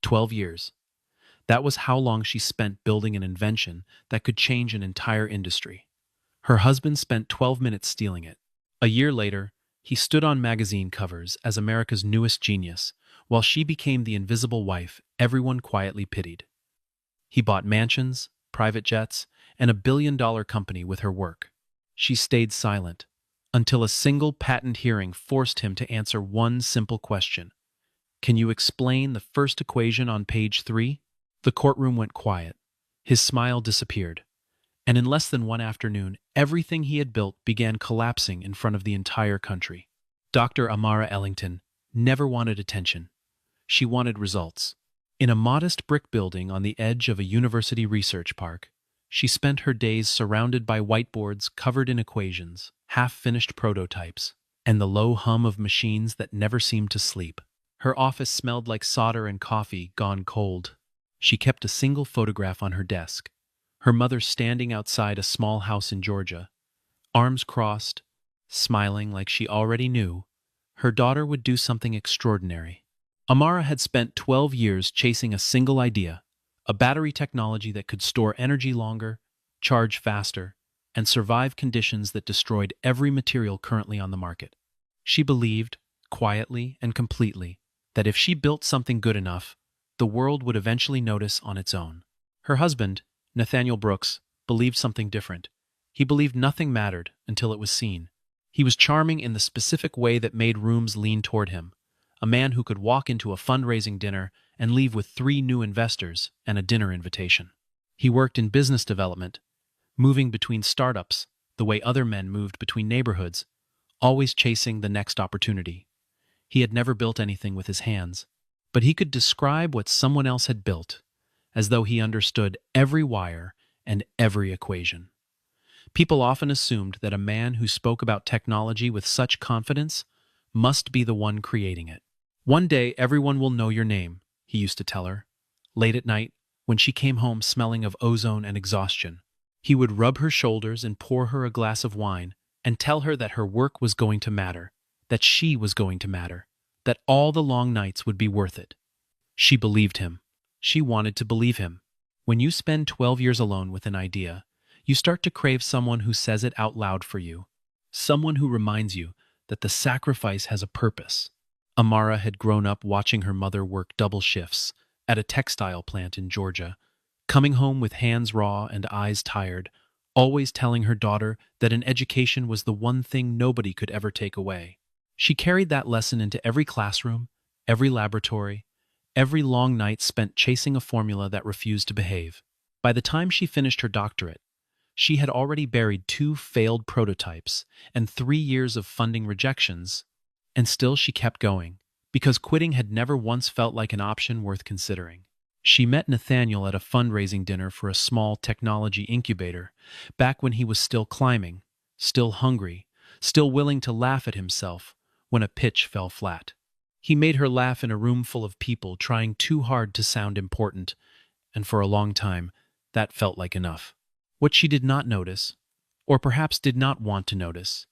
12 years. That was how long she spent building an invention that could change an entire industry. Her husband spent 12 minutes stealing it. A year later, he stood on magazine covers as America's newest genius, while she became the invisible wife everyone quietly pitied. He bought mansions, private jets, and a billion-dollar company with her work. She stayed silent, until a single patent hearing forced him to answer one simple question. Can you explain the first equation on page 3? The courtroom went quiet. His smile disappeared. And in less than one afternoon, everything he had built began collapsing in front of the entire country. Dr. Amara Ellington never wanted attention. She wanted results. In a modest brick building on the edge of a university research park, she spent her days surrounded by whiteboards covered in equations, half-finished prototypes, and the low hum of machines that never seemed to sleep. Her office smelled like solder and coffee gone cold. She kept a single photograph on her desk, her mother standing outside a small house in Georgia, arms crossed, smiling like she already knew her daughter would do something extraordinary. Amara had spent 12 years chasing a single idea, a battery technology that could store energy longer, charge faster, and survive conditions that destroyed every material currently on the market. She believed, quietly and completely, that if she built something good enough, the world would eventually notice on its own. Her husband, Nathaniel Brooks, believed something different. He believed nothing mattered until it was seen. He was charming in the specific way that made rooms lean toward him, a man who could walk into a fundraising dinner and leave with 3 new investors and a dinner invitation. He worked in business development, moving between startups the way other men moved between neighborhoods, always chasing the next opportunity. He had never built anything with his hands, but he could describe what someone else had built, as though he understood every wire and every equation. People often assumed that a man who spoke about technology with such confidence must be the one creating it. One day everyone will know your name, he used to tell her. Late at night, when she came home smelling of ozone and exhaustion, he would rub her shoulders and pour her a glass of wine and tell her that her work was going to matter, that she was going to matter, that all the long nights would be worth it. She believed him. She wanted to believe him. When you spend 12 years alone with an idea, you start to crave someone who says it out loud for you, someone who reminds you that the sacrifice has a purpose. Amara had grown up watching her mother work double shifts at a textile plant in Georgia, coming home with hands raw and eyes tired, always telling her daughter that an education was the one thing nobody could ever take away. She carried that lesson into every classroom, every laboratory, every long night spent chasing a formula that refused to behave. By the time she finished her doctorate, she had already buried 2 failed prototypes and 3 years of funding rejections, and still she kept going, because quitting had never once felt like an option worth considering. She met Nathaniel at a fundraising dinner for a small technology incubator, back when he was still climbing, still hungry, still willing to laugh at himself when a pitch fell flat. He made her laugh in a room full of people trying too hard to sound important, and for a long time, that felt like enough. What she did not notice, or perhaps did not want to notice,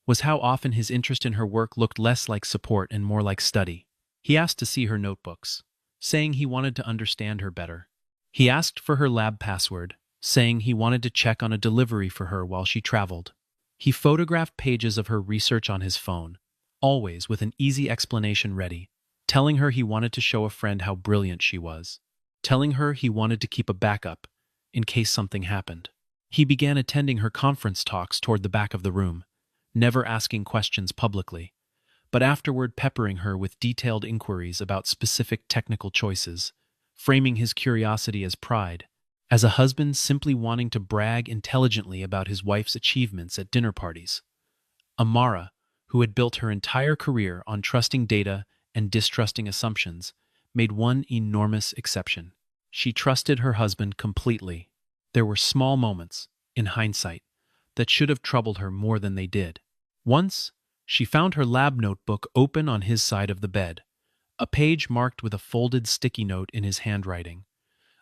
was how often his interest in her work looked less like support and more like study. He asked to see her notebooks, saying he wanted to understand her better. He asked for her lab password, saying he wanted to check on a delivery for her while she traveled. He photographed pages of her research on his phone, always with an easy explanation ready, telling her he wanted to show a friend how brilliant she was, telling her he wanted to keep a backup in case something happened. He began attending her conference talks toward the back of the room, never asking questions publicly, but afterward peppering her with detailed inquiries about specific technical choices, framing his curiosity as pride, as a husband simply wanting to brag intelligently about his wife's achievements at dinner parties. Amara, who had built her entire career on trusting data and distrusting assumptions, made one enormous exception. She trusted her husband completely. There were small moments, in hindsight, that should have troubled her more than they did. Once, she found her lab notebook open on his side of the bed, a page marked with a folded sticky note in his handwriting,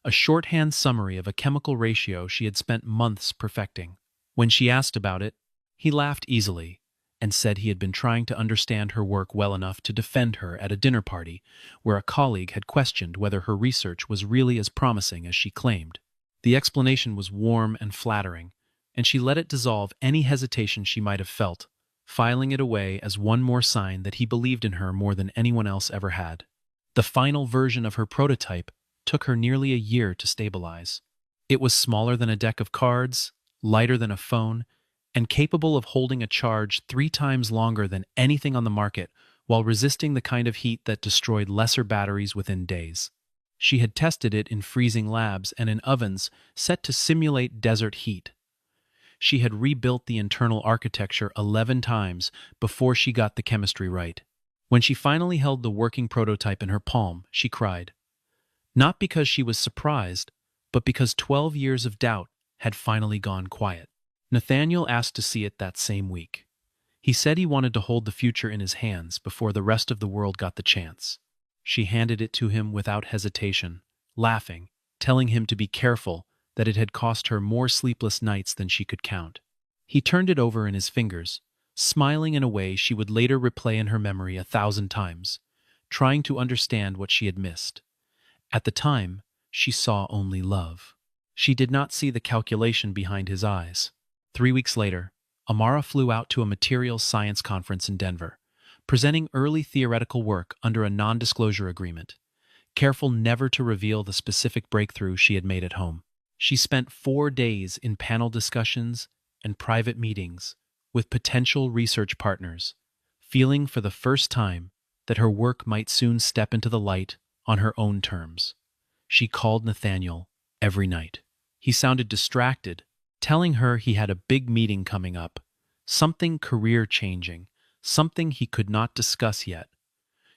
a shorthand summary of a chemical ratio she had spent months perfecting. When she asked about it, he laughed easily, and said he had been trying to understand her work well enough to defend her at a dinner party where a colleague had questioned whether her research was really as promising as she claimed. The explanation was warm and flattering, and she let it dissolve any hesitation she might have felt, filing it away as one more sign that he believed in her more than anyone else ever had. The final version of her prototype took her nearly a year to stabilize. It was smaller than a deck of cards, lighter than a phone, and capable of holding a charge 3 times longer than anything on the market while resisting the kind of heat that destroyed lesser batteries within days. She had tested it in freezing labs and in ovens set to simulate desert heat. She had rebuilt the internal architecture 11 times before she got the chemistry right. When she finally held the working prototype in her palm, she cried. Not because she was surprised, but because 12 years of doubt had finally gone quiet. Nathaniel asked to see it that same week. He said he wanted to hold the future in his hands before the rest of the world got the chance. She handed it to him without hesitation, laughing, telling him to be careful, that it had cost her more sleepless nights than she could count. He turned it over in his fingers, smiling in a way she would later replay in her memory 1,000 times, trying to understand what she had missed. At the time, she saw only love. She did not see the calculation behind his eyes. 3 weeks later, Amara flew out to a materials science conference in Denver, presenting early theoretical work under a non-disclosure agreement, careful never to reveal the specific breakthrough she had made at home. She spent 4 days in panel discussions and private meetings with potential research partners, feeling for the first time that her work might soon step into the light on her own terms. She called Nathaniel every night. He sounded distracted, telling her he had a big meeting coming up, something career-changing, something he could not discuss yet.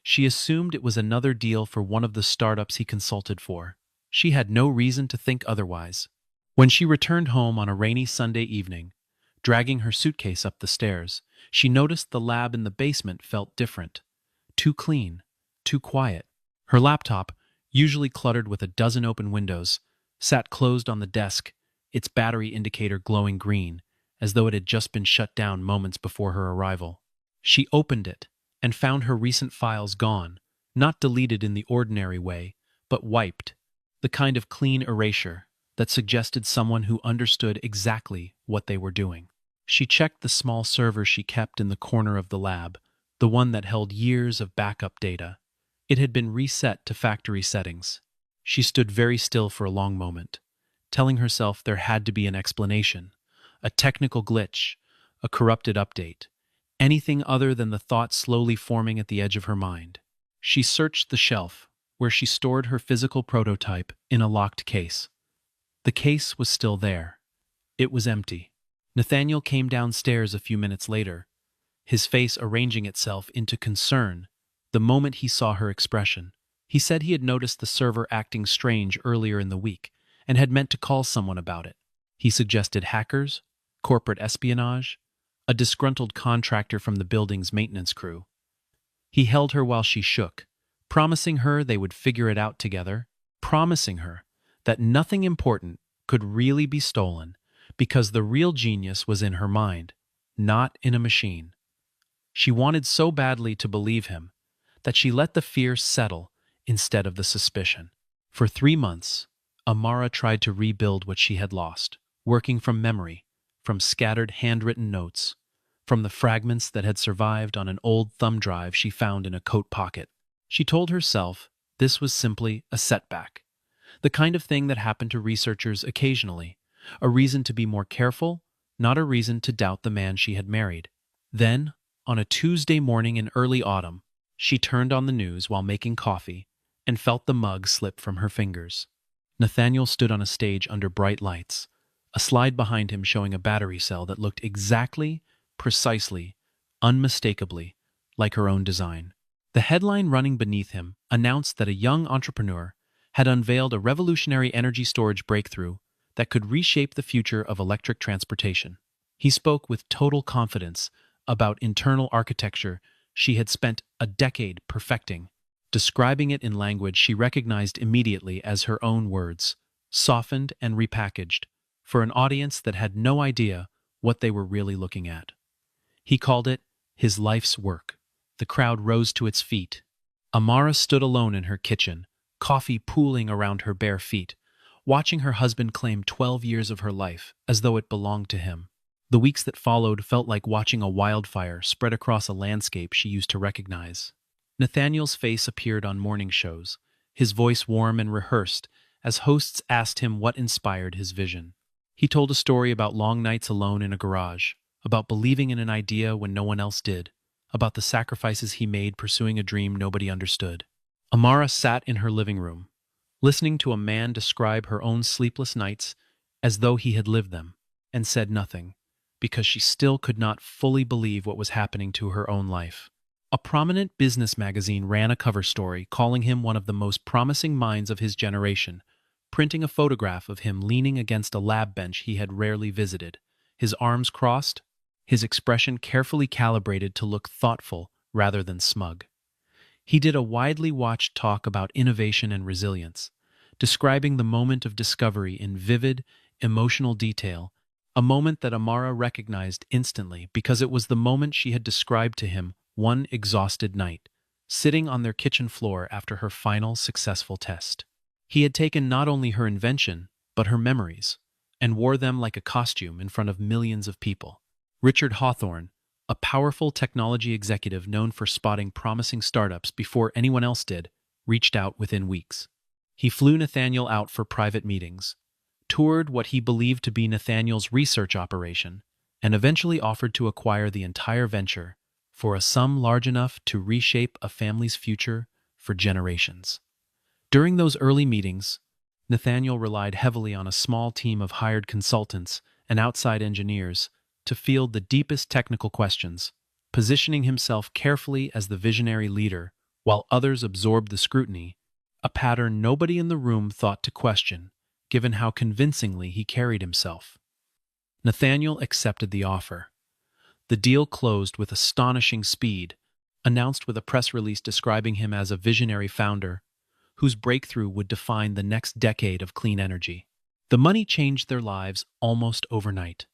She assumed it was another deal for one of the startups he consulted for. She had no reason to think otherwise. When she returned home on a rainy Sunday evening, dragging her suitcase up the stairs, she noticed the lab in the basement felt different. Too clean, too quiet. Her laptop, usually cluttered with a dozen open windows, sat closed on the desk, its battery indicator glowing green, as though it had just been shut down moments before her arrival. She opened it and found her recent files gone, not deleted in the ordinary way, but wiped, the kind of clean erasure that suggested someone who understood exactly what they were doing. She checked the small server she kept in the corner of the lab, the one that held years of backup data. It had been reset to factory settings. She stood very still for a long moment, telling herself there had to be an explanation, a technical glitch, a corrupted update, anything other than the thought slowly forming at the edge of her mind. She searched the shelf, where she stored her physical prototype in a locked case. The case was still there. It was empty. Nathaniel came downstairs a few minutes later, his face arranging itself into concern the moment he saw her expression. He said he had noticed the server acting strange earlier in the week and had meant to call someone about it. He suggested hackers, corporate espionage, a disgruntled contractor from the building's maintenance crew. He held her while she shook, promising her they would figure it out together, promising her that nothing important could really be stolen because the real genius was in her mind, not in a machine. She wanted so badly to believe him that she let the fear settle instead of the suspicion. For 3 months, Amara tried to rebuild what she had lost, working from memory, from scattered handwritten notes, from the fragments that had survived on an old thumb drive she found in a coat pocket. She told herself this was simply a setback, the kind of thing that happened to researchers occasionally, a reason to be more careful, not a reason to doubt the man she had married. Then, on a Tuesday morning in early autumn, she turned on the news while making coffee and felt the mug slip from her fingers. Nathaniel stood on a stage under bright lights, a slide behind him showing a battery cell that looked exactly, precisely, unmistakably like her own design. The headline running beneath him announced that a young entrepreneur had unveiled a revolutionary energy storage breakthrough that could reshape the future of electric transportation. He spoke with total confidence about internal architecture she had spent a decade perfecting, describing it in language she recognized immediately as her own words, softened and repackaged, for an audience that had no idea what they were really looking at. He called it his life's work. The crowd rose to its feet. Amara stood alone in her kitchen, coffee pooling around her bare feet, watching her husband claim 12 years of her life as though it belonged to him. The weeks that followed felt like watching a wildfire spread across a landscape she used to recognize. Nathaniel's face appeared on morning shows, his voice warm and rehearsed, as hosts asked him what inspired his vision. He told a story about long nights alone in a garage, about believing in an idea when no one else did, about the sacrifices he made pursuing a dream nobody understood. Amara sat in her living room, listening to a man describe her own sleepless nights as though he had lived them, and said nothing, because she still could not fully believe what was happening to her own life. A prominent business magazine ran a cover story calling him one of the most promising minds of his generation, printing a photograph of him leaning against a lab bench he had rarely visited, his arms crossed, his expression carefully calibrated to look thoughtful rather than smug. He did a widely watched talk about innovation and resilience, describing the moment of discovery in vivid, emotional detail, a moment that Amara recognized instantly because it was the moment she had described to him one exhausted night, sitting on their kitchen floor after her final successful test. He had taken not only her invention, but her memories, and wore them like a costume in front of millions of people. Richard Hawthorne, a powerful technology executive known for spotting promising startups before anyone else did, reached out within weeks. He flew Nathaniel out for private meetings, toured what he believed to be Nathaniel's research operation, and eventually offered to acquire the entire venture for a sum large enough to reshape a family's future for generations. During those early meetings, Nathaniel relied heavily on a small team of hired consultants and outside engineers to field the deepest technical questions, positioning himself carefully as the visionary leader while others absorbed the scrutiny, a pattern nobody in the room thought to question, given how convincingly he carried himself. Nathaniel accepted the offer. The deal closed with astonishing speed, announced with a press release describing him as a visionary founder whose breakthrough would define the next decade of clean energy. The money changed their lives almost overnight.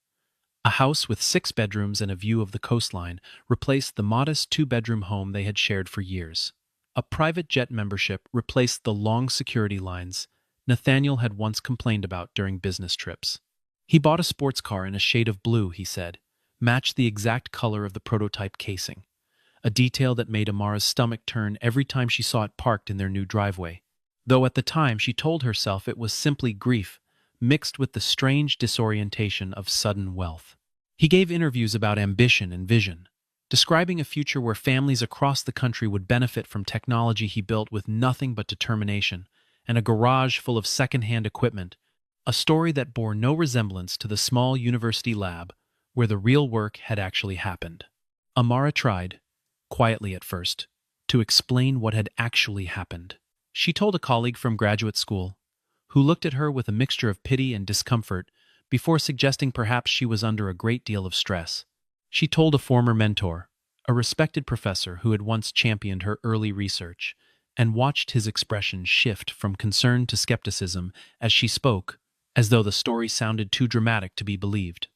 A house with 6 bedrooms and a view of the coastline replaced the modest 2-bedroom home they had shared for years. A private jet membership replaced the long security lines Nathaniel had once complained about during business trips. He bought a sports car in a shade of blue, he said, matched the exact color of the prototype casing, a detail that made Amara's stomach turn every time she saw it parked in their new driveway. Though at the time she told herself it was simply grief, mixed with the strange disorientation of sudden wealth. He gave interviews about ambition and vision, describing a future where families across the country would benefit from technology he built with nothing but determination, and a garage full of second-hand equipment, a story that bore no resemblance to the small university lab where the real work had actually happened. Amara tried, quietly at first, to explain what had actually happened. She told a colleague from graduate school, who looked at her with a mixture of pity and discomfort before suggesting perhaps she was under a great deal of stress. She told a former mentor, a respected professor who had once championed her early research, and watched his expression shift from concern to skepticism as she spoke, as though the story sounded too dramatic to be believed.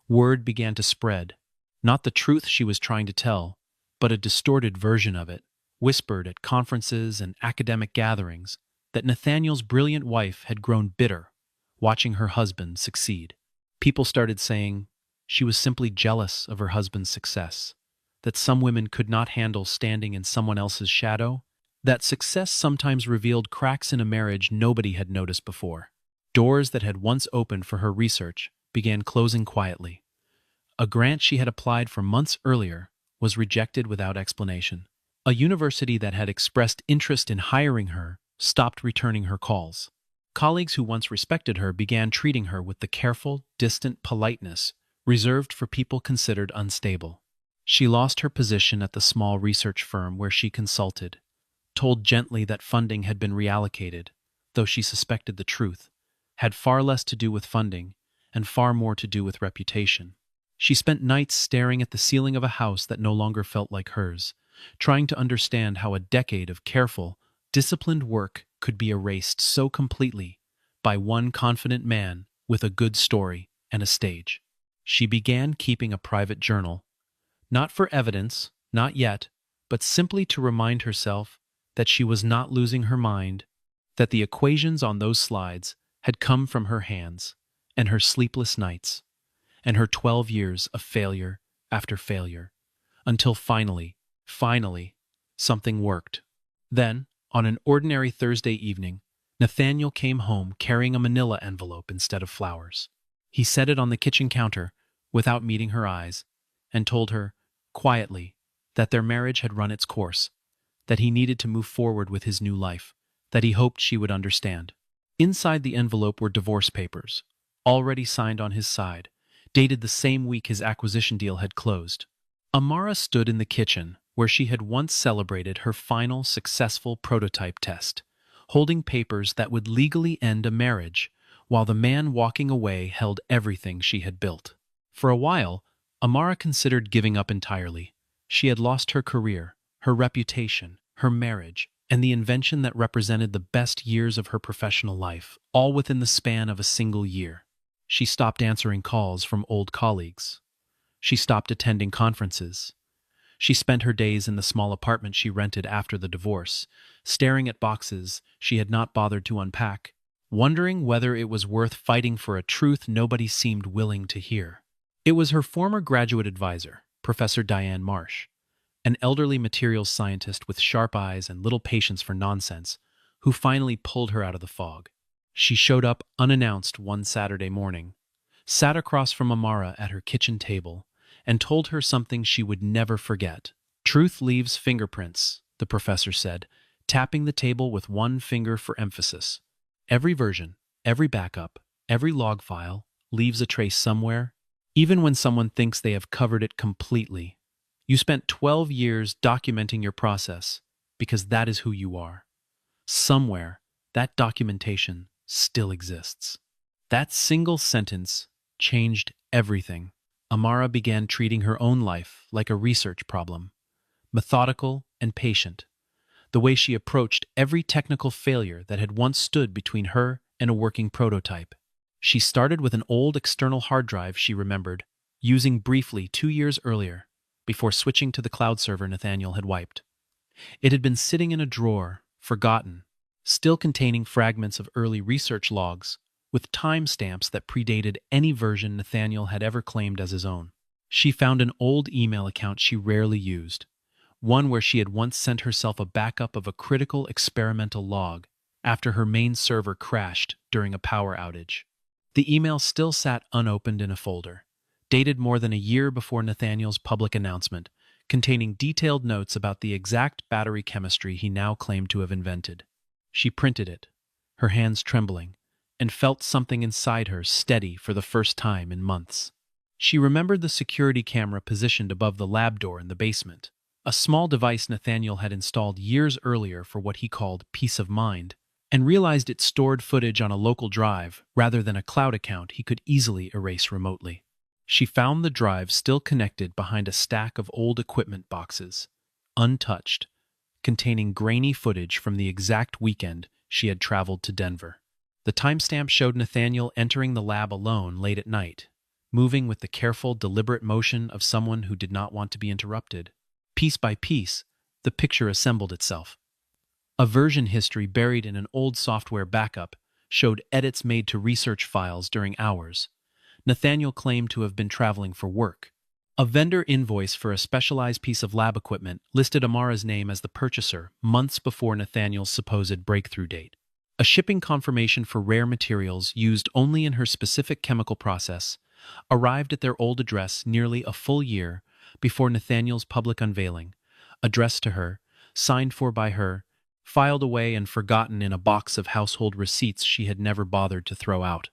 Word began to spread, not the truth she was trying to tell, but a distorted version of it, whispered at conferences and academic gatherings, that Nathaniel's brilliant wife had grown bitter, watching her husband succeed. People started saying she was simply jealous of her husband's success, that some women could not handle standing in someone else's shadow, that success sometimes revealed cracks in a marriage nobody had noticed before. Doors that had once opened for her research began closing quietly. A grant she had applied for months earlier was rejected without explanation. A university that had expressed interest in hiring her stopped returning her calls. Colleagues who once respected her began treating her with the careful, distant politeness reserved for people considered unstable. She lost her position at the small research firm where she consulted, told gently that funding had been reallocated, though she suspected the truth, had far less to do with funding and far more to do with reputation. She spent nights staring at the ceiling of a house that no longer felt like hers, trying to understand how a decade of careful, disciplined work could be erased so completely by one confident man with a good story and a stage. She began keeping a private journal, Not for evidence, not yet, but simply to remind herself that she was not losing her mind, that the equations on those slides had come from her hands, and her sleepless nights, and her 12 years of failure after failure, until finally, something worked. Then, on an ordinary Thursday evening, Nathaniel came home carrying a manila envelope instead of flowers. He set it on the kitchen counter without meeting her eyes and told her, quietly, that their marriage had run its course, that he needed to move forward with his new life, that he hoped she would understand. Inside the envelope were divorce papers, already signed on his side, dated the same week his acquisition deal had closed. Amara stood in the kitchen, where she had once celebrated her final successful prototype test, holding papers that would legally end a marriage, while the man walking away held everything she had built. For a while, Amara considered giving up entirely. She had lost her career, her reputation, her marriage, and the invention that represented the best years of her professional life, all within the span of a single year. She stopped answering calls from old colleagues. She stopped attending conferences. She spent her days in the small apartment she rented after the divorce, staring at boxes she had not bothered to unpack, wondering whether it was worth fighting for a truth nobody seemed willing to hear. It was her former graduate advisor, Professor Diane Marsh, an elderly materials scientist with sharp eyes and little patience for nonsense, who finally pulled her out of the fog. She showed up unannounced one Saturday morning, sat across from Amara at her kitchen table, and told her something she would never forget. "Truth leaves fingerprints," the professor said, tapping the table with one finger for emphasis. "Every version, every backup, every log file leaves a trace somewhere, even when someone thinks they have covered it completely. You spent 12 years documenting your process because that is who you are. Somewhere, that documentation still exists." That single sentence changed everything. Amara began treating her own life like a research problem, methodical and patient, the way she approached every technical failure that had once stood between her and a working prototype. She started with an old external hard drive she remembered, using briefly 2 years earlier, before switching to the cloud server Nathaniel had wiped. It had been sitting in a drawer, forgotten, still containing fragments of early research logs, with timestamps that predated any version Nathaniel had ever claimed as his own. She found an old email account she rarely used, one where she had once sent herself a backup of a critical experimental log after her main server crashed during a power outage. The email still sat unopened in a folder, dated more than a year before Nathaniel's public announcement, containing detailed notes about the exact battery chemistry he now claimed to have invented. She printed it, her hands trembling, and felt something inside her steady for the first time in months. She remembered the security camera positioned above the lab door in the basement, a small device Nathaniel had installed years earlier for what he called peace of mind, and realized it stored footage on a local drive rather than a cloud account he could easily erase remotely. She found the drive still connected behind a stack of old equipment boxes, untouched, containing grainy footage from the exact weekend she had traveled to Denver. The timestamp showed Nathaniel entering the lab alone late at night, moving with the careful, deliberate motion of someone who did not want to be interrupted. Piece by piece, the picture assembled itself. A version history buried in an old software backup showed edits made to research files during hours Nathaniel claimed to have been traveling for work. A vendor invoice for a specialized piece of lab equipment listed Amara's name as the purchaser months before Nathaniel's supposed breakthrough date. A shipping confirmation for rare materials used only in her specific chemical process arrived at their old address nearly a full year before Nathaniel's public unveiling, addressed to her, signed for by her, filed away and forgotten in a box of household receipts she had never bothered to throw out.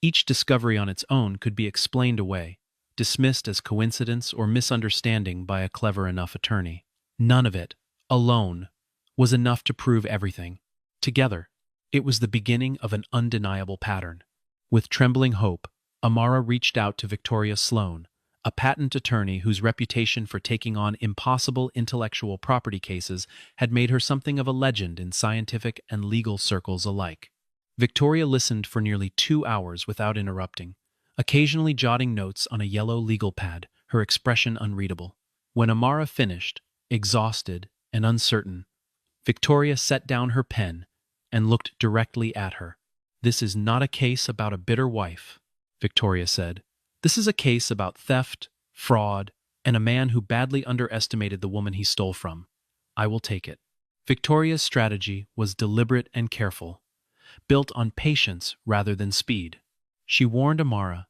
Each discovery on its own could be explained away, dismissed as coincidence or misunderstanding by a clever enough attorney. None of it, alone, was enough to prove everything. Together, it was the beginning of an undeniable pattern. With trembling hope, Amara reached out to Victoria Sloan, a patent attorney whose reputation for taking on impossible intellectual property cases had made her something of a legend in scientific and legal circles alike. Victoria listened for nearly 2 hours without interrupting, occasionally jotting notes on a yellow legal pad, her expression unreadable. When Amara finished, exhausted and uncertain, Victoria set down her pen and looked directly at her. "This is not a case about a bitter wife," Victoria said. "This is a case about theft, fraud, and a man who badly underestimated the woman he stole from. I will take it." Victoria's strategy was deliberate and careful, built on patience rather than speed. She warned Amara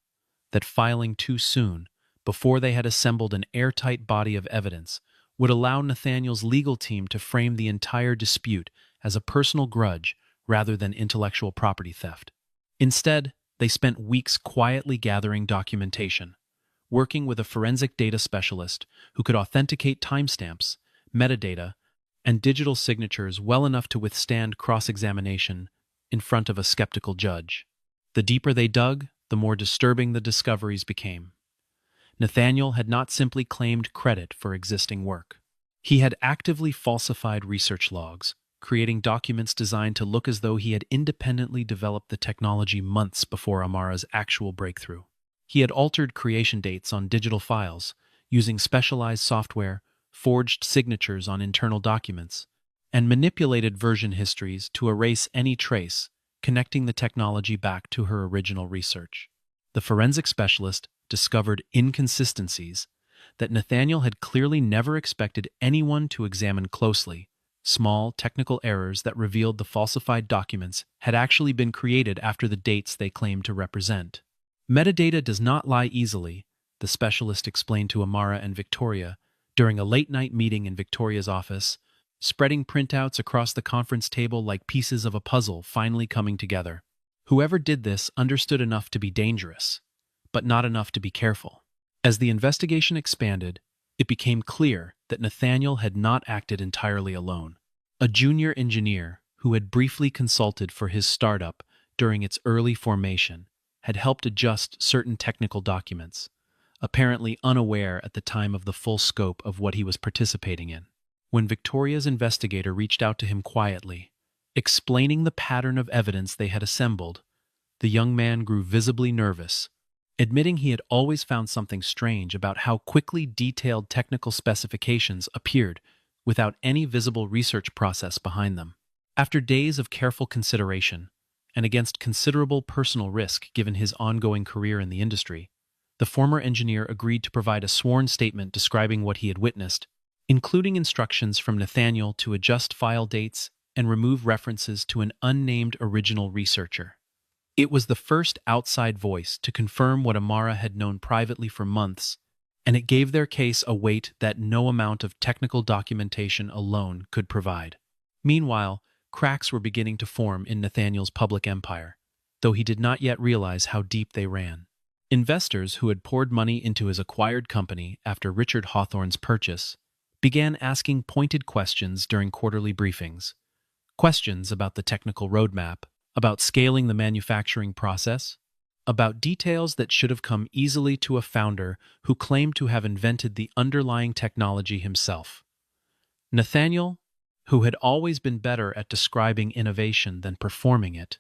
that filing too soon, before they had assembled an airtight body of evidence, would allow Nathaniel's legal team to frame the entire dispute as a personal grudge rather than intellectual property theft. Instead, they spent weeks quietly gathering documentation, working with a forensic data specialist who could authenticate timestamps, metadata, and digital signatures well enough to withstand cross-examination in front of a skeptical judge. The deeper they dug, the more disturbing the discoveries became. Nathaniel had not simply claimed credit for existing work. He had actively falsified research logs, creating documents designed to look as though he had independently developed the technology months before Amara's actual breakthrough. He had altered creation dates on digital files, using specialized software, forged signatures on internal documents, and manipulated version histories to erase any trace connecting the technology back to her original research. The forensic specialist discovered inconsistencies that Nathaniel had clearly never expected anyone to examine closely. Small technical errors that revealed the falsified documents had actually been created after the dates they claimed to represent. "Metadata does not lie easily," the specialist explained to Amara and Victoria during a late-night meeting in Victoria's office, spreading printouts across the conference table like pieces of a puzzle finally coming together. Whoever did this understood enough to be dangerous, but not enough to be careful. As the investigation expanded, it became clear that Nathaniel had not acted entirely alone. A junior engineer who had briefly consulted for his startup during its early formation had helped adjust certain technical documents, apparently unaware at the time of the full scope of what he was participating in. When Victoria's investigator reached out to him quietly, explaining the pattern of evidence they had assembled, the young man grew visibly nervous, admitting he had always found something strange about how quickly detailed technical specifications appeared without any visible research process behind them. After days of careful consideration, and against considerable personal risk given his ongoing career in the industry, the former engineer agreed to provide a sworn statement describing what he had witnessed, including instructions from Nathaniel to adjust file dates and remove references to an unnamed original researcher. It was the first outside voice to confirm what Amara had known privately for months, and it gave their case a weight that no amount of technical documentation alone could provide. Meanwhile, cracks were beginning to form in Nathaniel's public empire, though he did not yet realize how deep they ran. Investors who had poured money into his acquired company after Richard Hawthorne's purchase began asking pointed questions during quarterly briefings. Questions about the technical roadmap, about scaling the manufacturing process, about details that should have come easily to a founder who claimed to have invented the underlying technology himself. Nathaniel, who had always been better at describing innovation than performing it,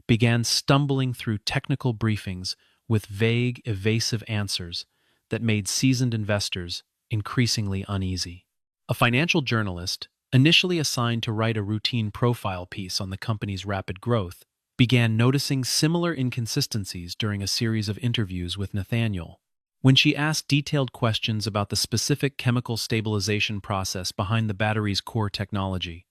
began stumbling through technical briefings with vague, evasive answers that made seasoned investors increasingly uneasy. A financial journalist, initially assigned to write a routine profile piece on the company's rapid growth, began noticing similar inconsistencies during a series of interviews with Nathaniel. When she asked detailed questions about the specific chemical stabilization process behind the battery's core technology,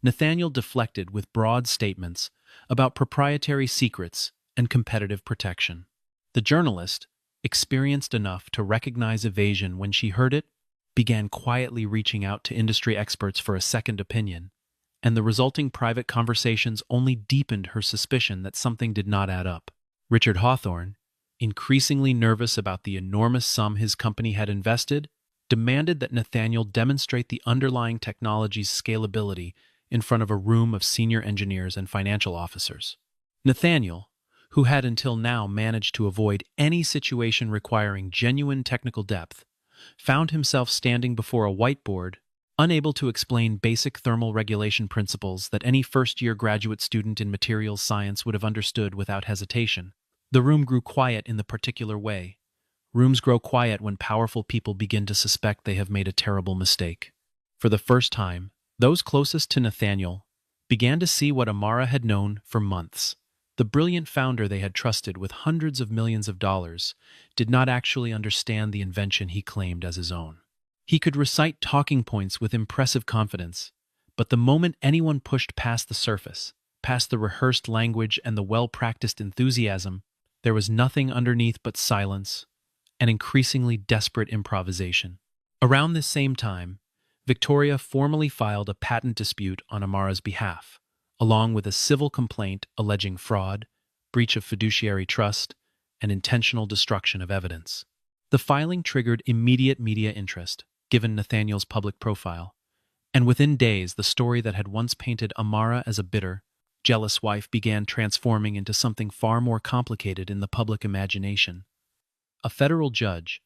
Nathaniel deflected with broad statements about proprietary secrets and competitive protection. The journalist, experienced enough to recognize evasion when she heard it, began quietly reaching out to industry experts for a second opinion, and the resulting private conversations only deepened her suspicion that something did not add up. Richard Hawthorne, increasingly nervous about the enormous sum his company had invested, demanded that Nathaniel demonstrate the underlying technology's scalability in front of a room of senior engineers and financial officers. Nathaniel, who had until now managed to avoid any situation requiring genuine technical depth, found himself standing before a whiteboard, unable to explain basic thermal regulation principles that any first-year graduate student in materials science would have understood without hesitation. The room grew quiet in the particular way, Rooms grow quiet when powerful people begin to suspect they have made a terrible mistake. For the first time, those closest to Nathaniel began to see what Amara had known for months. The brilliant founder they had trusted with hundreds of millions of dollars did not actually understand the invention he claimed as his own. He could recite talking points with impressive confidence, but the moment anyone pushed past the surface, past the rehearsed language and the well-practiced enthusiasm, there was nothing underneath but silence and increasingly desperate improvisation. Around this same time, Victoria formally filed a patent dispute on Amara's behalf, along with a civil complaint alleging fraud, breach of fiduciary trust, and intentional destruction of evidence. The filing triggered immediate media interest, given Nathaniel's public profile, and within days the story that had once painted Amara as a bitter, jealous wife began transforming into something far more complicated in the public imagination. A federal judge,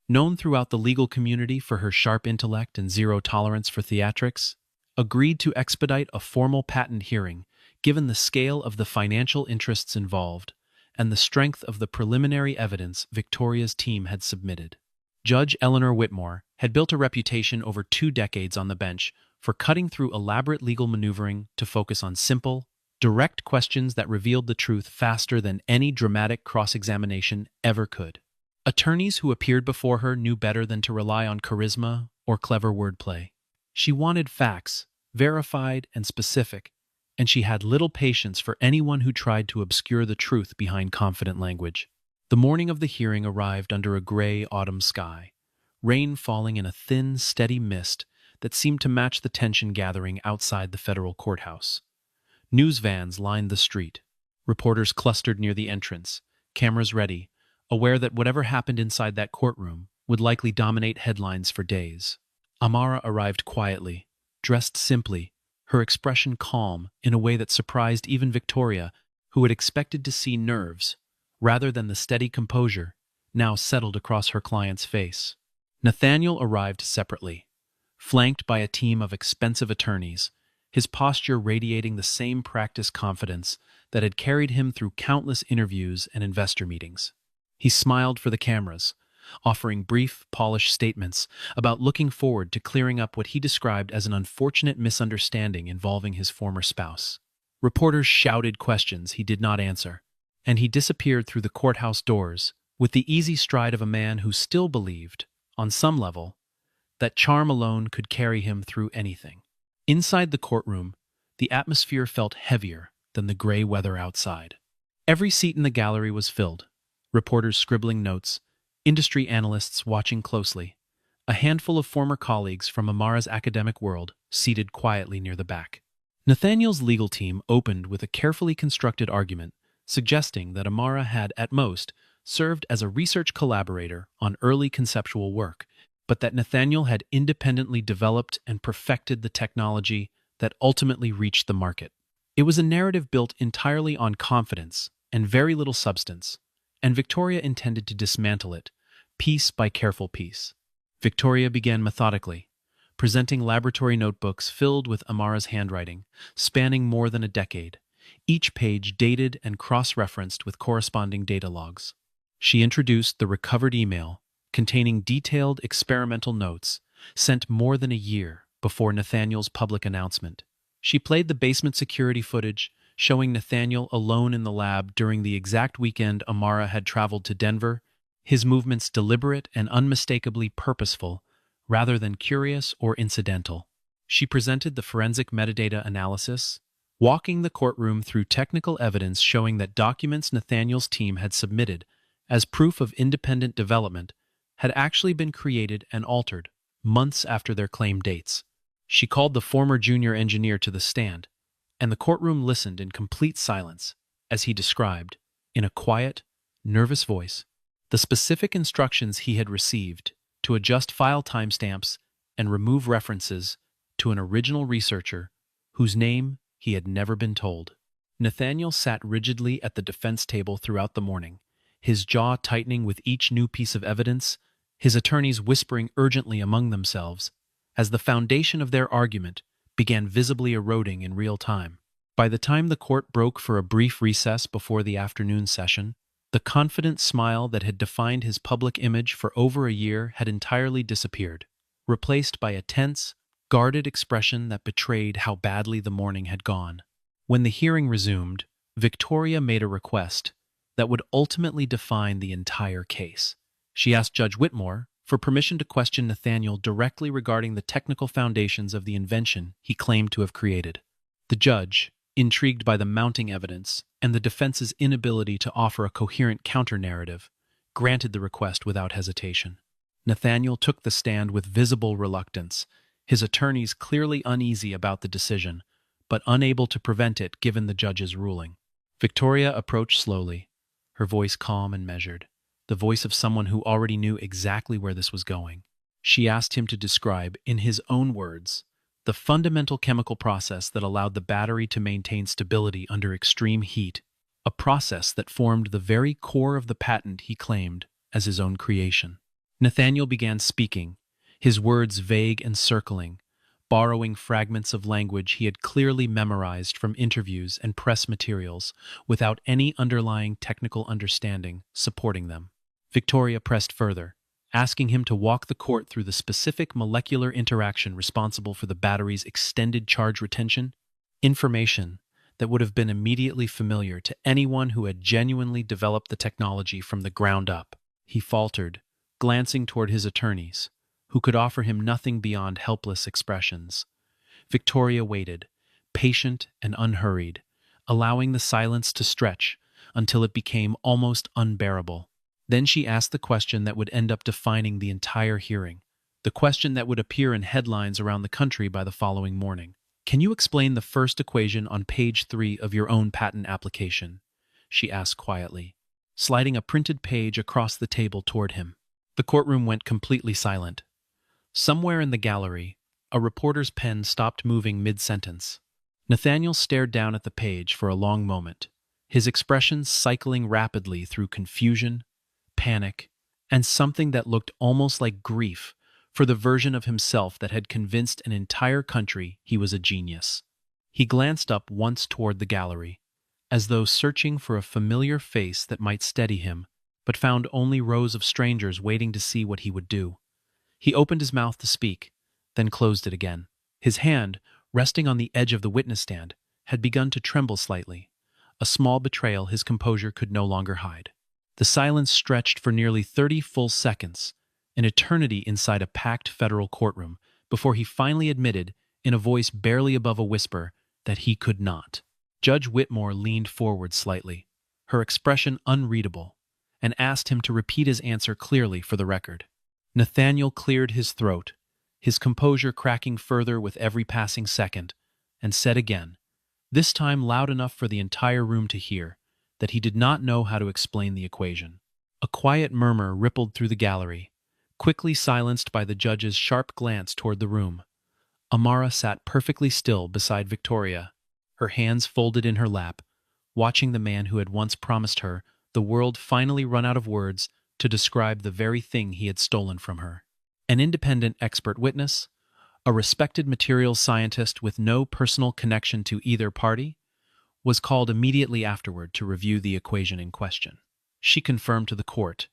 known throughout the legal community for her sharp intellect and zero tolerance for theatrics, agreed to expedite a formal patent hearing given the scale of the financial interests involved and the strength of the preliminary evidence Victoria's team had submitted. Judge Eleanor Whitmore had built a reputation over 2 decades on the bench for cutting through elaborate legal maneuvering to focus on simple, direct questions that revealed the truth faster than any dramatic cross-examination ever could. Attorneys who appeared before her knew better than to rely on charisma or clever wordplay. She wanted facts, verified and specific, and she had little patience for anyone who tried to obscure the truth behind confident language. The morning of the hearing arrived under a gray autumn sky, rain falling in a thin, steady mist that seemed to match the tension gathering outside the federal courthouse. News vans lined the street. Reporters clustered near the entrance, cameras ready, aware that whatever happened inside that courtroom would likely dominate headlines for days. Amara arrived quietly, dressed simply, her expression calm in a way that surprised even Victoria, who had expected to see nerves, rather than the steady composure, now settled across her client's face. Nathaniel arrived separately, flanked by a team of expensive attorneys, his posture radiating the same practiced confidence that had carried him through countless interviews and investor meetings. He smiled for the cameras, offering brief, polished statements about looking forward to clearing up what he described as an unfortunate misunderstanding involving his former spouse. Reporters shouted questions he did not answer, and he disappeared through the courthouse doors with the easy stride of a man who still believed, on some level, that charm alone could carry him through anything. Inside the courtroom, the atmosphere felt heavier than the gray weather outside. Every seat in the gallery was filled, reporters scribbling notes, industry analysts watching closely, a handful of former colleagues from Amara's academic world seated quietly near the back. Nathaniel's legal team opened with a carefully constructed argument, suggesting that Amara had, at most, served as a research collaborator on early conceptual work, but that Nathaniel had independently developed and perfected the technology that ultimately reached the market. It was a narrative built entirely on confidence and very little substance, and Victoria intended to dismantle it, piece by careful piece. Victoria began methodically, presenting laboratory notebooks filled with Amara's handwriting, spanning more than a decade, each page dated and cross-referenced with corresponding data logs. She introduced the recovered email, containing detailed experimental notes, sent more than a year before Nathaniel's public announcement. She played the basement security footage, showing Nathaniel alone in the lab during the exact weekend Amara had traveled to Denver, his movements deliberate and unmistakably purposeful, rather than curious or incidental. She presented the forensic metadata analysis, walking the courtroom through technical evidence showing that documents Nathaniel's team had submitted as proof of independent development had actually been created and altered months after their claimed dates. She called the former junior engineer to the stand, and the courtroom listened in complete silence as he described, in a quiet, nervous voice, the specific instructions he had received to adjust file timestamps and remove references to an original researcher whose name he had never been told. Nathaniel sat rigidly at the defense table throughout the morning, his jaw tightening with each new piece of evidence, his attorneys whispering urgently among themselves as the foundation of their argument began visibly eroding in real time. By the time the court broke for a brief recess before the afternoon session, The confident smile that had defined his public image for over a year had entirely disappeared, replaced by a tense, guarded expression that betrayed how badly the morning had gone. When the hearing resumed, Victoria made a request that would ultimately define the entire case. She asked Judge Whitmore for permission to question Nathaniel directly regarding the technical foundations of the invention he claimed to have created. The judge, intrigued by the mounting evidence and the defense's inability to offer a coherent counter-narrative, granted the request without hesitation. Nathaniel took the stand with visible reluctance, his attorneys clearly uneasy about the decision, but unable to prevent it given the judge's ruling. Victoria approached slowly, her voice calm and measured, the voice of someone who already knew exactly where this was going. She asked him to describe, in his own words, the fundamental chemical process that allowed the battery to maintain stability under extreme heat, a process that formed the very core of the patent he claimed as his own creation. Nathaniel began speaking, his words vague and circling, borrowing fragments of language he had clearly memorized from interviews and press materials without any underlying technical understanding supporting them. Victoria pressed further, asking him to walk the court through the specific molecular interaction responsible for the battery's extended charge retention, information that would have been immediately familiar to anyone who had genuinely developed the technology from the ground up. He faltered, glancing toward his attorneys, who could offer him nothing beyond helpless expressions. Victoria waited, patient and unhurried, allowing the silence to stretch until it became almost unbearable. Then she asked the question that would end up defining the entire hearing, the question that would appear in headlines around the country by the following morning. "Can you explain the first equation on page 3 of your own patent application?" she asked quietly, sliding a printed page across the table toward him. The courtroom went completely silent. Somewhere in the gallery, a reporter's pen stopped moving mid-sentence. Nathaniel stared down at the page for a long moment, his expressions cycling rapidly through confusion, panic, and something that looked almost like grief for the version of himself that had convinced an entire country he was a genius. He glanced up once toward the gallery, as though searching for a familiar face that might steady him, but found only rows of strangers waiting to see what he would do. He opened his mouth to speak, then closed it again. His hand, resting on the edge of the witness stand, had begun to tremble slightly, a small betrayal his composure could no longer hide. The silence stretched for nearly 30 full seconds, an eternity inside a packed federal courtroom, before he finally admitted, in a voice barely above a whisper, that he could not. Judge Whitmore leaned forward slightly, her expression unreadable, and asked him to repeat his answer clearly for the record. Nathaniel cleared his throat, his composure cracking further with every passing second, and said again, this time loud enough for the entire room to hear, that he did not know how to explain the equation. A quiet murmur rippled through the gallery, quickly silenced by the judge's sharp glance toward the room. Amara sat perfectly still beside Victoria, her hands folded in her lap, watching the man who had once promised her the world finally run out of words to describe the very thing he had stolen from her. An independent expert witness, a respected materials scientist with no personal connection to either party, was called immediately afterward to review the equation in question. She confirmed to the court,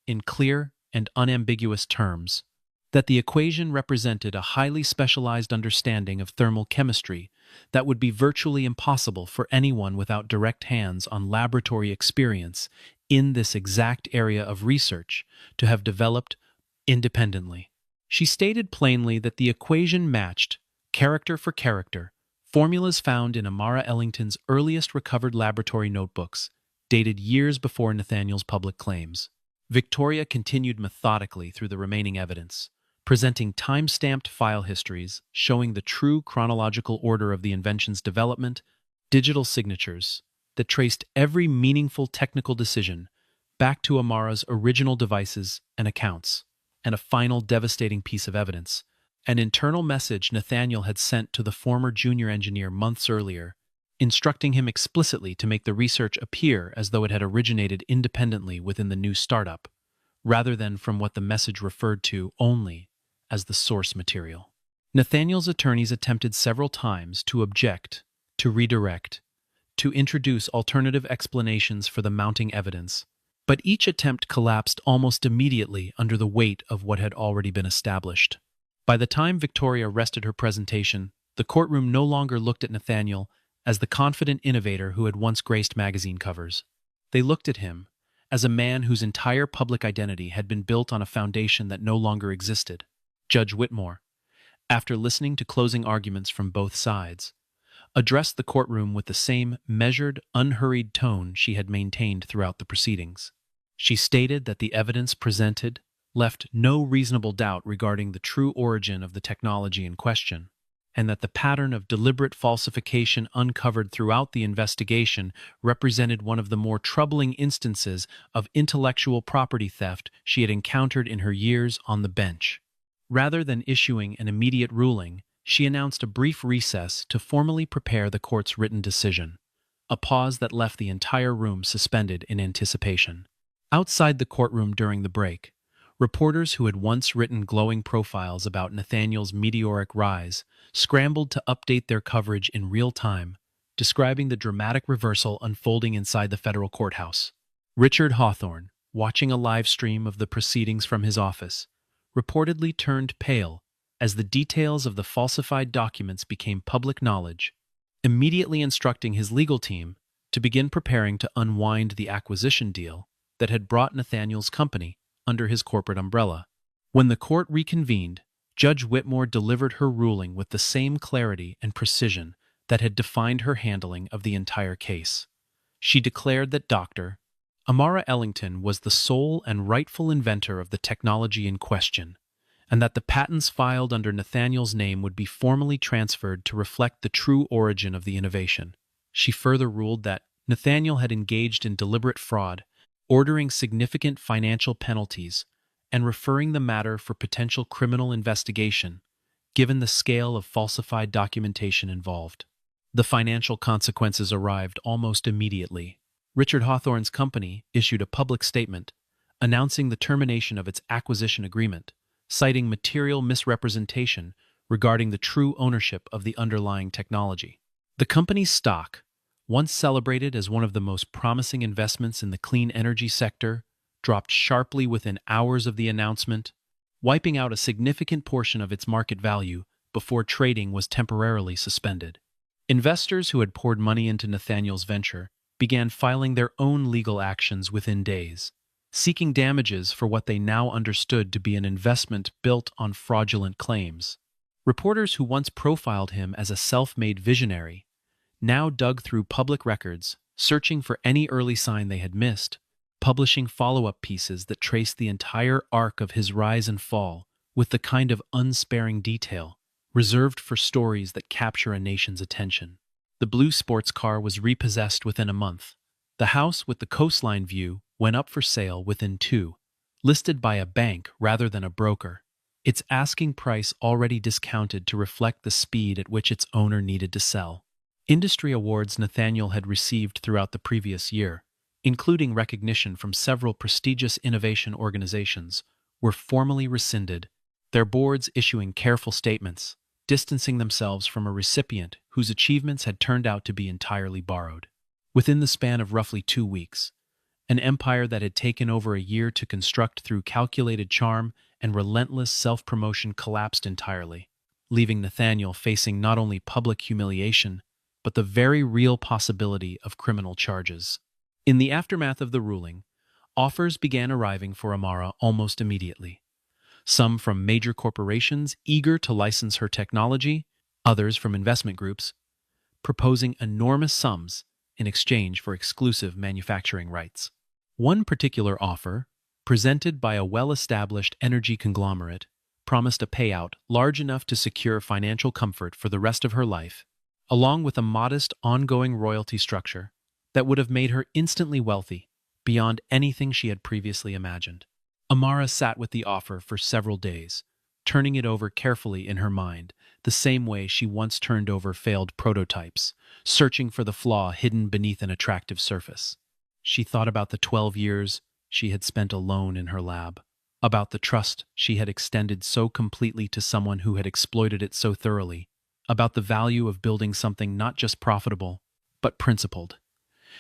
in clear and unambiguous terms, that the equation represented a highly specialized understanding of thermal chemistry that would be virtually impossible for anyone without direct hands on laboratory experience in this exact area of research to have developed independently. She stated plainly that the equation matched, character for character, formulas found in Amara Ellington's earliest recovered laboratory notebooks, dated years before Nathaniel's public claims. Victoria continued methodically through the remaining evidence, presenting time-stamped file histories showing the true chronological order of the invention's development, digital signatures that traced every meaningful technical decision back to Amara's original devices and accounts, and a final devastating piece of evidence, an internal message Nathaniel had sent to the former junior engineer months earlier, instructing him explicitly to make the research appear as though it had originated independently within the new startup, rather than from what the message referred to only as the source material. Nathaniel's attorneys attempted several times to object, to redirect, to introduce alternative explanations for the mounting evidence, But each attempt collapsed almost immediately under the weight of what had already been established. By the time Victoria rested her presentation, the courtroom no longer looked at Nathaniel as the confident innovator who had once graced magazine covers. They looked at him as a man whose entire public identity had been built on a foundation that no longer existed. Judge Whitmore, after listening to closing arguments from both sides, addressed the courtroom with the same measured, unhurried tone she had maintained throughout the proceedings. She stated that the evidence presented left no reasonable doubt regarding the true origin of the technology in question, and that the pattern of deliberate falsification uncovered throughout the investigation represented one of the more troubling instances of intellectual property theft she had encountered in her years on the bench. Rather than issuing an immediate ruling, she announced a brief recess to formally prepare the court's written decision, a pause that left the entire room suspended in anticipation. Outside the courtroom during the break, reporters who had once written glowing profiles about Nathaniel's meteoric rise scrambled to update their coverage in real time, describing the dramatic reversal unfolding inside the federal courthouse. Richard Hawthorne, watching a live stream of the proceedings from his office, reportedly turned pale as the details of the falsified documents became public knowledge, immediately instructing his legal team to begin preparing to unwind the acquisition deal that had brought Nathaniel's company under his corporate umbrella. When the court reconvened, Judge Whitmore delivered her ruling with the same clarity and precision that had defined her handling of the entire case. She declared that Dr. Amara Ellington was the sole and rightful inventor of the technology in question, and that the patents filed under Nathaniel's name would be formally transferred to reflect the true origin of the innovation. She further ruled that Nathaniel had engaged in deliberate fraud, ordering significant financial penalties, and referring the matter for potential criminal investigation, given the scale of falsified documentation involved. The financial consequences arrived almost immediately. Richard Hawthorne's company issued a public statement announcing the termination of its acquisition agreement, citing material misrepresentation regarding the true ownership of the underlying technology. The company's stock, once celebrated as one of the most promising investments in the clean energy sector, dropped sharply within hours of the announcement, wiping out a significant portion of its market value before trading was temporarily suspended. Investors who had poured money into Nathaniel's venture began filing their own legal actions within days, seeking damages for what they now understood to be an investment built on fraudulent claims. Reporters who once profiled him as a self-made visionary now dug through public records, searching for any early sign they had missed, publishing follow-up pieces that traced the entire arc of his rise and fall with the kind of unsparing detail reserved for stories that capture a nation's attention. The blue sports car was repossessed within a month. The house with the coastline view went up for sale within 2, listed by a bank rather than a broker, its asking price already discounted to reflect the speed at which its owner needed to sell. Industry awards Nathaniel had received throughout the previous year, including recognition from several prestigious innovation organizations, were formally rescinded, their boards issuing careful statements, distancing themselves from a recipient whose achievements had turned out to be entirely borrowed. Within the span of roughly 2 weeks, an empire that had taken over a year to construct through calculated charm and relentless self-promotion collapsed entirely, leaving Nathaniel facing not only public humiliation, but the very real possibility of criminal charges. In the aftermath of the ruling, offers began arriving for Amara almost immediately. Some from major corporations eager to license her technology, others from investment groups, proposing enormous sums in exchange for exclusive manufacturing rights. One particular offer, presented by a well-established energy conglomerate, promised a payout large enough to secure financial comfort for the rest of her life, along with a modest ongoing royalty structure that would have made her instantly wealthy beyond anything she had previously imagined. Amara sat with the offer for several days, turning it over carefully in her mind, the same way she once turned over failed prototypes, searching for the flaw hidden beneath an attractive surface. She thought about the 12 years she had spent alone in her lab, about the trust she had extended so completely to someone who had exploited it so thoroughly, about the value of building something not just profitable, but principled.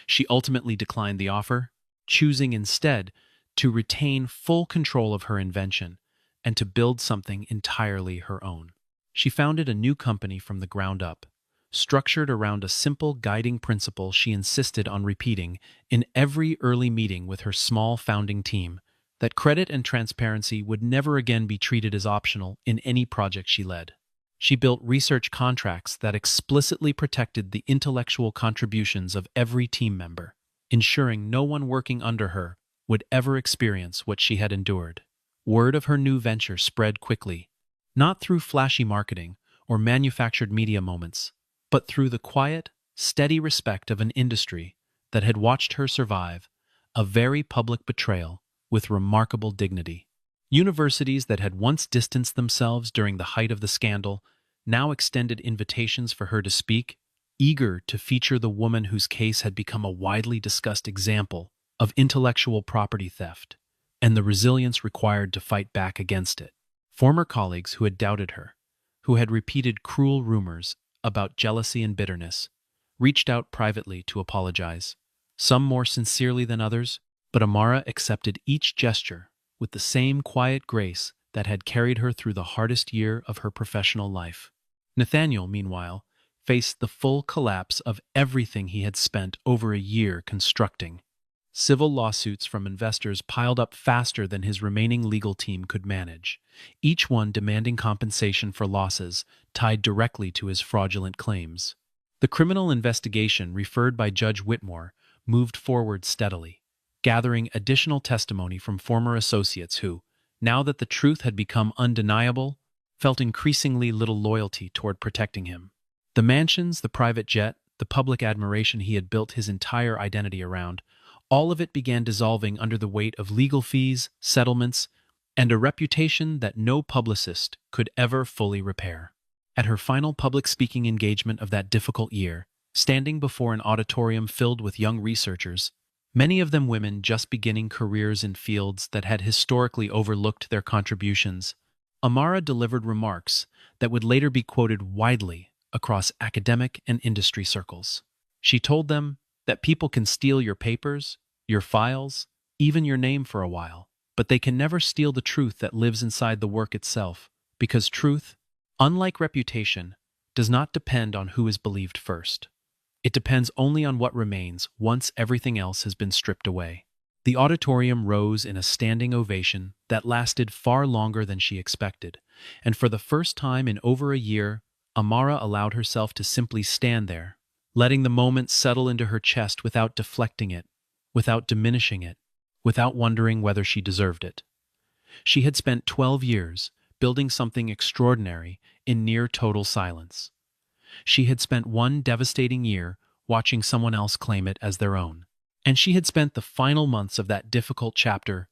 She ultimately declined the offer, choosing instead to retain full control of her invention and to build something entirely her own. She founded a new company from the ground up, structured around a simple guiding principle she insisted on repeating in every early meeting with her small founding team: that credit and transparency would never again be treated as optional in any project she led. She built research contracts that explicitly protected the intellectual contributions of every team member, ensuring no one working under her would ever experience what she had endured. Word of her new venture spread quickly, not through flashy marketing or manufactured media moments, but through the quiet, steady respect of an industry that had watched her survive a very public betrayal with remarkable dignity. Universities that had once distanced themselves during the height of the scandal now extended invitations for her to speak, eager to feature the woman whose case had become a widely discussed example of intellectual property theft and the resilience required to fight back against it. Former colleagues who had doubted her, who had repeated cruel rumors about jealousy and bitterness, reached out privately to apologize, some more sincerely than others, but Amara accepted each gesture with the same quiet grace that had carried her through the hardest year of her professional life. Nathaniel, meanwhile, faced the full collapse of everything he had spent over a year constructing. Civil lawsuits from investors piled up faster than his remaining legal team could manage, each one demanding compensation for losses tied directly to his fraudulent claims. The criminal investigation referred by Judge Whitmore moved forward steadily, gathering additional testimony from former associates who, now that the truth had become undeniable, felt increasingly little loyalty toward protecting him. The mansions, the private jet, the public admiration he had built his entire identity around, all of it began dissolving under the weight of legal fees, settlements, and a reputation that no publicist could ever fully repair. At her final public speaking engagement of that difficult year, standing before an auditorium filled with young researchers, many of them women just beginning careers in fields that had historically overlooked their contributions, Amara delivered remarks that would later be quoted widely across academic and industry circles. She told them that people can steal your papers, your files, even your name for a while, but they can never steal the truth that lives inside the work itself, because truth, unlike reputation, does not depend on who is believed first. It depends only on what remains once everything else has been stripped away. The auditorium rose in a standing ovation that lasted far longer than she expected, and for the first time in over a year, Amara allowed herself to simply stand there, letting the moment settle into her chest without deflecting it, without diminishing it, without wondering whether she deserved it. She had spent 12 years building something extraordinary in near total silence. She had spent one devastating year watching someone else claim it as their own. And she had spent the final months of that difficult chapter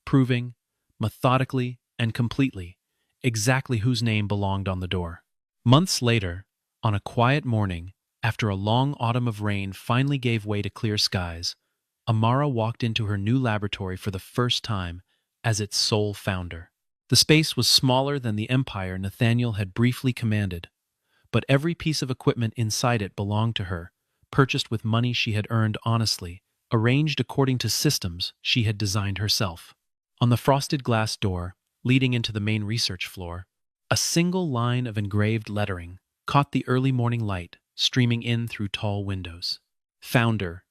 proving, methodically and completely, exactly whose name belonged on the door. Months later, on a quiet morning, after a long autumn of rain finally gave way to clear skies, Amara walked into her new laboratory for the first time as its sole founder. The space was smaller than the empire Nathaniel had briefly commanded, but every piece of equipment inside it belonged to her, purchased with money she had earned honestly, arranged according to systems she had designed herself. On the frosted glass door, leading into the main research floor, a single line of engraved lettering caught the early morning light streaming in through tall windows. Founder,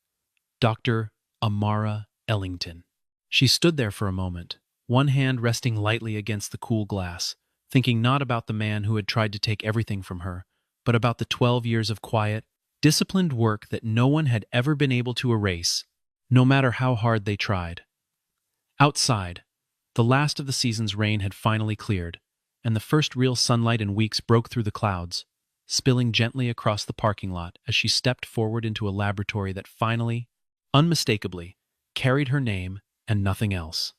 Dr. Amara Ellington. She stood there for a moment, one hand resting lightly against the cool glass, thinking not about the man who had tried to take everything from her, but about the 12 years of quiet, disciplined work that no one had ever been able to erase, no matter how hard they tried. Outside, the last of the season's rain had finally cleared, and the first real sunlight in weeks broke through the clouds, spilling gently across the parking lot as she stepped forward into a laboratory that finally, unmistakably, carried her name and nothing else.